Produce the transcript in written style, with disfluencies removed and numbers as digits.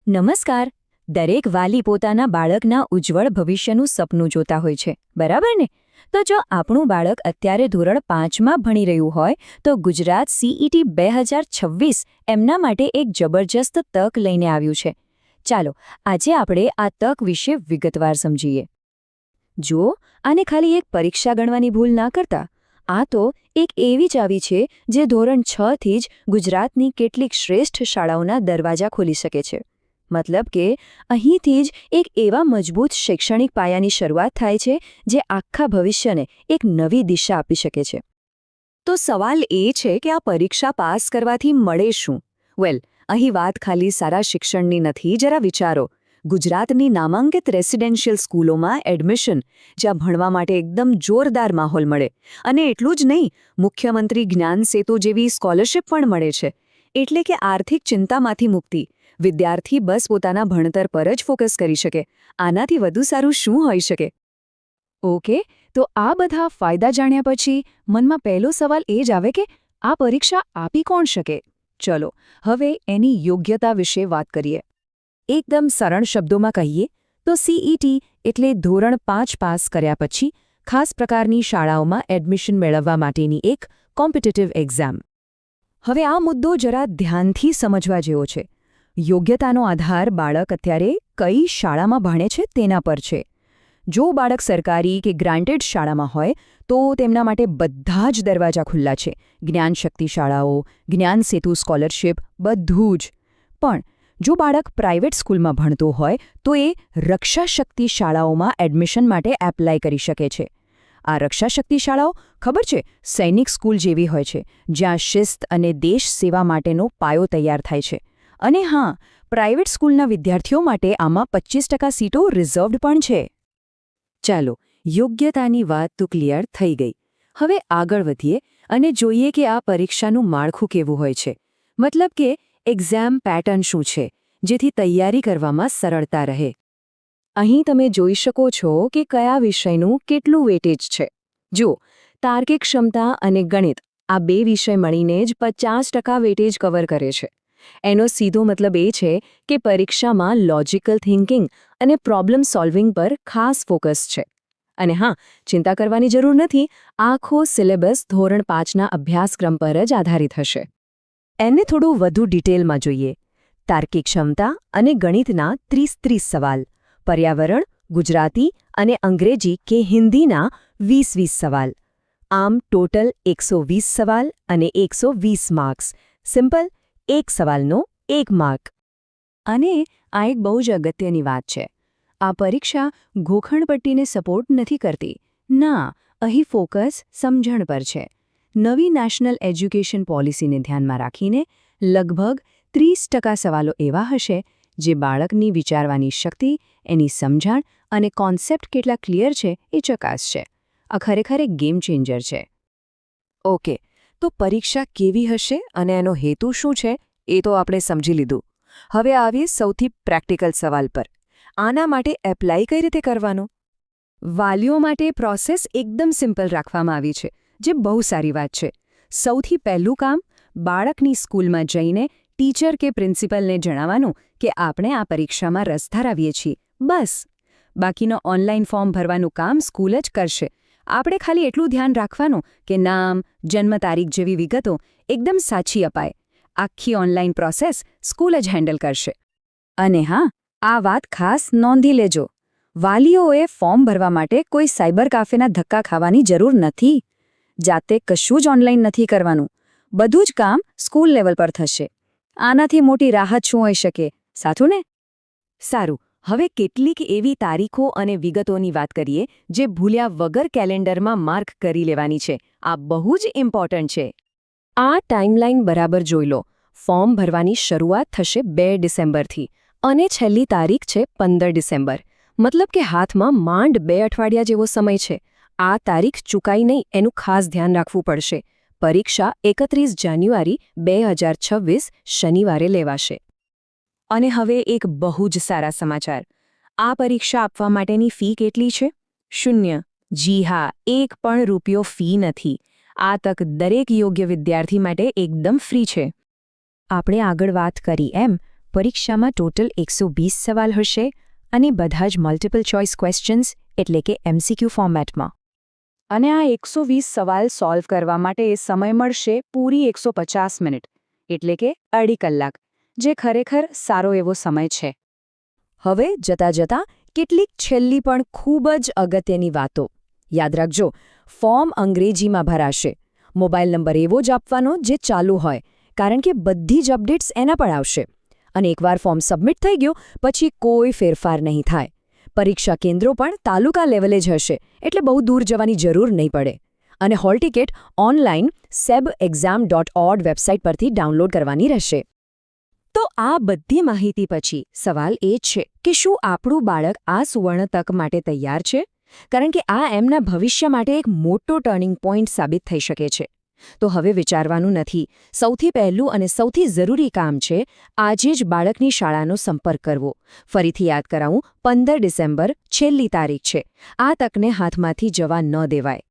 નમસ્કાર. દરેક વાલી પોતાના બાળકના ઉજ્જવળ ભવિષ્યનું સપનું જોતા હોય છે, બરાબર ને? તો જો આપણું બાળક અત્યારે ધોરણ 5માં ભણી રહ્યું હોય તો ગુજરાત CET 2026 એમના માટે એક જબરજસ્ત તક લઈને આવ્યું છે. ચાલો આજે આપણે આ તક વિશે વિગતવાર સમજીએ. જુઓ, આને ખાલી એક પરીક્ષા ગણવાની ભૂલ ના કરતા. આ તો એક એવી ચાવી છે જે ધોરણ 6થી જ ગુજરાતની કેટલીક શ્રેષ્ઠ શાળાઓના દરવાજા ખોલી શકે છે. મતલબ કે અહીંથી જ એક એવા મજબૂત શૈક્ષણિક પાયાની શરૂઆત થાય છે જે આખા ભવિષ્યને એક નવી દિશા આપી શકે છે. તો સવાલ એ છે કે આ પરીક્ષા પાસ કરવાથી મળે શું? અહીં વાત ખાલી સારા શિક્ષણની નથી. જરા વિચારો. ગુજરાતની નામાંકિત રેસિડેન્શિયલ સ્કૂલોમાં એડમિશન, જ્યાં ભણવા માટે એકદમ જોરદાર માહોલ મળે. અને એટલું જ નહીં, મુખ્યમંત્રી જ્ઞાન સેતુ જેવી સ્કોલરશિપ પણ મળે છે. એટલે કે આર્થિક ચિંતામાંથી મુક્તિ. વિદ્યાર્થી બસ પોતાના ભણતર પર જ ફોકસ કરી શકે. આનાથી વધુ સારું શું હોઈ શકે? ઓકે, તો આ બધા ફાયદા જાણ્યા પછી મનમાં પહેલો સવાલ એ જ આવે કે આ પરીક્ષા આપી કોણ શકે? ચલો હવે એની યોગ્યતા વિશે વાત કરીએ. એકદમ સરળ શબ્દોમાં કહીએ તો CET એટલે ધોરણ 5 પાસ કર્યા પછી ખાસ પ્રકારની શાળાઓમાં એડમિશન મેળવવા માટેની એક કોમ્પિટિટિવ એક્ઝામ. હવે આ મુદ્દો જરા ધ્યાનથી સમજવા જેવો છે. યોગ્યતાનો આધાર બાળક અત્યારે કઈ શાળામાં ભણે છે તેના પર છે. જો બાળક સરકારી કે ગ્રાન્ટેડ શાળામાં હોય તો તેમના માટે બધા જ દરવાજા ખુલ્લા છે. જ્ઞાનશક્તિ શાળાઓ, જ્ઞાન સેતુ સ્કોલરશિપ, બધું જ. પણ જો બાળક પ્રાઇવેટ સ્કૂલમાં ભણતો હોય તો એ રક્ષાશક્તિ શાળાઓમાં એડમિશન માટે એપ્લાય કરી શકે છે. આ રક્ષાશક્તિ શાળાઓ ખબર છે, સૈનિક સ્કૂલ જેવી હોય છે, જ્યાં શિસ્ત અને દેશ સેવા માટેનો પાયો તૈયાર થાય છે. અને હા, પ્રાઇવેટ સ્કૂલના વિદ્યાર્થીઓ માટે આમાં 25% સીટો રિઝર્વ્ડ પણ છે. ચાલો, યોગ્યતાની વાત તો ક્લિયર થઈ ગઈ. હવે આગળ વધીએ અને જોઈએ કે આ પરીક્ષાનું માળખું કેવું હોય છે. મતલબ કે એક્ઝામ પેટર્ન શું છે, જેથી તૈયારી કરવામાં સરળતા રહે. અહીં તમે જોઈ શકો છો કે કયા વિષયનું કેટલું વેટેજ છે. જુઓ, તાર્કિક ક્ષમતા અને ગણિત આ બે વિષય મળીને જ 50% વેટેજ કવર કરે છે. એનો સીધો મતલબ એ છે કે પરીક્ષામાં લોજિકલ થિંકિંગ અને પ્રોબ્લેમ સોલ્વિંગ પર ખાસ ફોકસ છે. અને હા, ચિંતા કરવાની જરૂર નથી, આખો સિલેબસ ધોરણ 5ના અભ્યાસક્રમ પર જ આધારિત હશે. એને થોડું વધુ ડિટેલમાં જોઈએ. તાર્કિક ક્ષમતા અને ગણિતના 30-30 સવાલ, પર્યાવરણ, ગુજરાતી અને અંગ્રેજી કે હિન્દીના 20-20 સવાલ. આમ ટોટલ 120 સવાલ અને 120 માર્ક્સ. સિમ્પલ, એક સવાલનો 1 માર્ક. અને આ એક બહુ જ અગત્યની વાત છે. આ પરીક્ષા ગોખણપટ્ટીને સપોર્ટ નથી કરતી. ના, અહીં ફોકસ સમજણ પર છે. નવી નેશનલ એજ્યુકેશન પોલિસીને ધ્યાનમાં રાખીને લગભગ 30% સવાલો એવા હશે જે બાળકની વિચારવાની શક્તિ, એની સમજણ અને કોન્સેપ્ટ કેટલા ક્લિયર છે એ ચકાસશે. આ ખરેખર એક ગેમ ચેન્જર છે. ઓકે, તો પરીક્ષા કેવી હશે અને એનો હેતુ શું છે એ તો આપણે સમજી લીધું. હવે આવીએ સૌથી પ્રેક્ટિકલ સવાલ પર. આના માટે એપ્લાય કઈ રીતે કરવાનું? વાલીઓ માટે પ્રોસેસ એકદમ સિમ્પલ રાખવામાં આવી છે, જે બહુ સારી વાત છે. સૌથી પહેલું કામ, બાળકની સ્કૂલમાં જઈને ટીચર કે પ્રિન્સિપલને જણાવવાનું કે આપણે આ પરીક્ષામાં રસ ધરાવીએ છીએ. બસ. બાકીનો ઓનલાઈન ફોર્મ ભરવાનું કામ સ્કૂલ જ કરશે. આપણે ખાલી એટલું ધ્યાન રાખવાનું કે નામ, જન્મ તારીખ જેવી વિગતો એકદમ સાચી અપાય. આખી ઓનલાઈન પ્રોસેસ સ્કૂલ જ હેન્ડલ કરશે. અને હા, આ વાત ખાસ નોંધી લેજો. વાલીઓએ ફોર્મ ભરવા માટે કોઈ સાયબર કાફેના ધક્કા ખાવાની જરૂર નથી. જાતે કશું જ ઓનલાઈન નથી કરવાનું. બધું જ કામ સ્કૂલ લેવલ પર થશે. આનાથી મોટી રાહત શું હોઈ શકે, સાચું ને? સારું, હવે કેટલીક એવી તારીખો અને વિગતોની વાત કરીએ જે ભૂલ્યા વગર કેલેન્ડરમાં માર્ક કરી લેવાની છે. આ બહુ જ ઇમ્પોર્ટન્ટ છે. આ ટાઈમલાઈન બરાબર જોઈ લો. ફોર્મ ભરવાની શરૂઆત થશે 2 ડિસેમ્બરથી અને છેલ્લી તારીખ છે 15 ડિસેમ્બર. મતલબ કે હાથમાં માંડ 2 અઠવાડિયા જેવો સમય છે. આ તારીખ ચૂકાઈ નહીં એનું ખાસ ધ્યાન રાખવું પડશે. પરીક્ષા 31 જાન્યુઆરી 2026 શનિવારે લેવાશે. અને હવે એક બહુ જ સારા સમાચાર. આ પરીક્ષા આપવા માટેની ફી કેટલી છે? 0. જી હા, 1 પણ રૂપિયો ફી નથી. આ તક દરેક યોગ્ય વિદ્યાર્થી માટે એકદમ ફ્રી છે. આપણે આગળ વાત કરી એમ પરીક્ષામાં ટોટલ 120 સવાલ હશે અને બધા જ મલ્ટિપલ ચોઇસ ક્વેશ્ચન્સ એટલે કે MCQ ફોર્મેટમાં. અને આ 120 સવાલ સોલ્વ કરવા માટે સમય મળશે પૂરી 150 મિનિટ એટલે કે અઢી કલાક, જે ખરેખર સારો એવો સમય છે. હવે જતાં કેટલીક છેલ્લી પણ ખૂબ જ અગત્યની વાતો. યાદ રાખજો, ફોર્મ અંગ્રેજીમાં ભરાશે. મોબાઈલ નંબર એવો જ આપવાનો જે ચાલુ હોય, કારણ કે બધી જ અપડેટ્સ એના પર આવશે. અને એકવાર ફોર્મ સબમિટ થઈ ગયો પછી કોઈ ફેરફાર નહીં થાય. પરીક્ષા કેન્દ્રો પણ તાલુકા લેવલે જ હશે, એટલે બહુ દૂર જવાની જરૂર નહીં પડે. અને hall ticket online sebexam.org website પરથી ડાઉનલોડ કરવાની રહેશે. તો આ બધી માહિતી પછી સવાલ એ છે કે શું આપણું બાળક આ સુવર્ણ તક માટે તૈયાર છે? કારણ કે આ એમના ભવિષ્ય માટે એક મોટો ટર્નિંગ પોઈન્ટ સાબિત થઈ શકે છે. તો હવે વિચારવાનું નથી. સૌથી પહેલું અને સૌથી જરૂરી કામ છે આજે જ બાળકની શાળાનો સંપર્ક કરવો. ફરીથી યાદ કરાવું, 15 ડિસેમ્બર છેલ્લી તારીખ છે. આ તકને હાથમાંથી જવા ન દેવાય.